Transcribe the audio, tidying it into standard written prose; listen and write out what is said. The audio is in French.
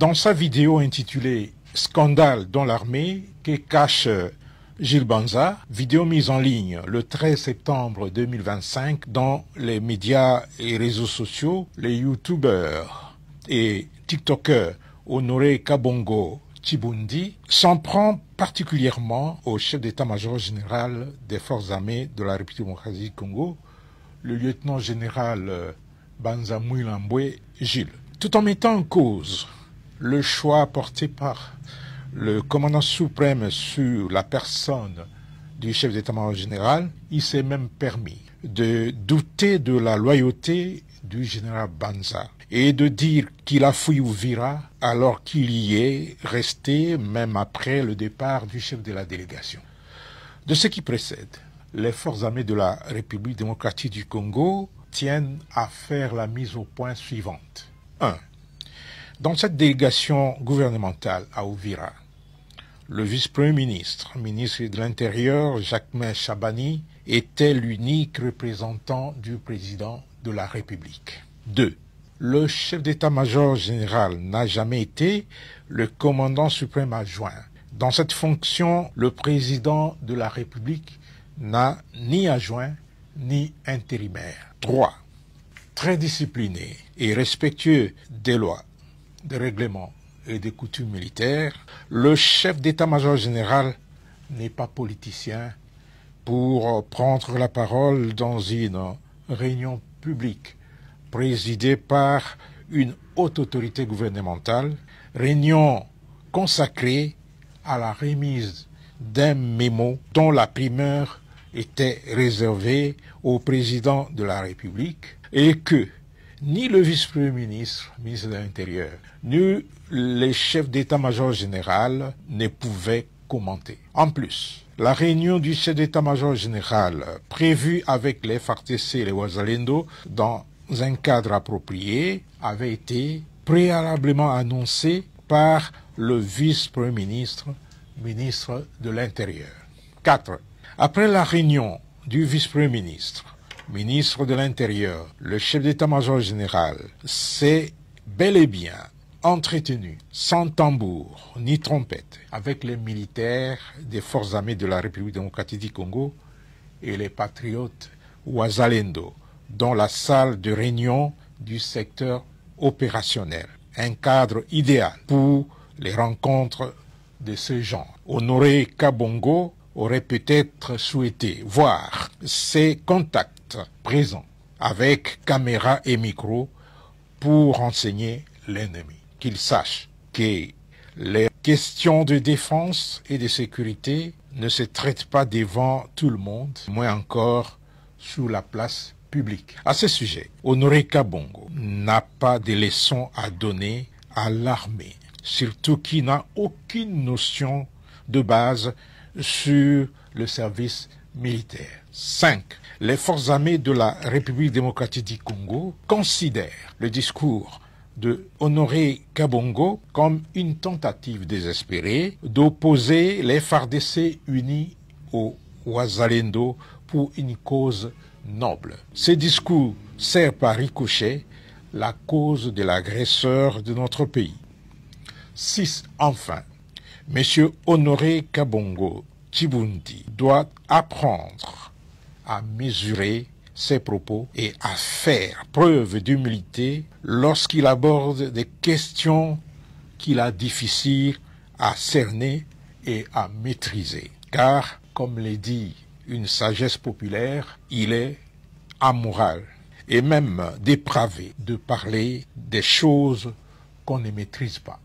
Dans sa vidéo intitulée « Scandale dans l'armée » que cache Gilles Banza, vidéo mise en ligne le 13 septembre 2025 dans les médias et réseaux sociaux, les youtubeurs et tiktokers Honoré Kabongo Chibundi s'en prend particulièrement au chef d'état-major général des forces armées de la République démocratique du Congo, le lieutenant-général Banza Mouilambwe Gilles, tout en mettant en cause le choix porté par le commandant suprême sur la personne du chef d'état-major général. Il s'est même permis de douter de la loyauté du général Banza et de dire qu'il a fui Uvira alors qu'il y est resté même après le départ du chef de la délégation. De ce qui précède, les forces armées de la République démocratique du Congo tiennent à faire la mise au point suivante. 1. Dans cette délégation gouvernementale à Uvira, le vice-premier ministre, ministre de l'Intérieur, Jacquemain Chabani, était l'unique représentant du président de la République. 2. Le chef d'état-major général n'a jamais été le commandant suprême adjoint. Dans cette fonction, le président de la République n'a ni adjoint ni intérimaire. 3. Très discipliné et respectueux des lois, des règlements et des coutumes militaires, le chef d'état-major général n'est pas politicien pour prendre la parole dans une réunion publique présidée par une haute autorité gouvernementale, réunion consacrée à la remise d'un mémo dont la primeur était réservée au président de la République et que ni le vice-premier ministre, ministre de l'Intérieur, ni les chefs d'état-major général ne pouvaient commenter. En plus, la réunion du chef d'état-major général prévue avec les FARDC et les Wazalendo dans un cadre approprié avait été préalablement annoncée par le vice-premier ministre, ministre de l'Intérieur. 4. Après la réunion du vice-premier ministre, ministre de l'Intérieur, le chef d'état-major général s'est bel et bien entretenu sans tambour ni trompette avec les militaires des forces armées de la République démocratique du Congo et les patriotes Wazalendo dans la salle de réunion du secteur opérationnel. Un cadre idéal pour les rencontres de ce genre. Honoré Kabongo aurait peut-être souhaité voir ses contacts présents avec caméra et micro pour renseigner l'ennemi. Qu'il sache que les questions de défense et de sécurité ne se traitent pas devant tout le monde, moins encore sur la place publique. À ce sujet, Honoré Kabongo n'a pas de leçons à donner à l'armée, surtout qui n'a aucune notion de base sur le service militaire. 5. Les forces armées de la République démocratique du Congo considèrent le discours de Honoré Kabongo comme une tentative désespérée d'opposer les FARDC unis aux Wazalendo pour une cause noble. Ce discours sert par ricochet la cause de l'agresseur de notre pays. 6. Enfin, M. Honoré Kabongo Chibundi doit apprendre à mesurer ses propos et à faire preuve d'humilité lorsqu'il aborde des questions qu'il a difficiles à cerner et à maîtriser. Car, comme le dit une sagesse populaire, il est amoral et même dépravé de parler des choses qu'on ne maîtrise pas.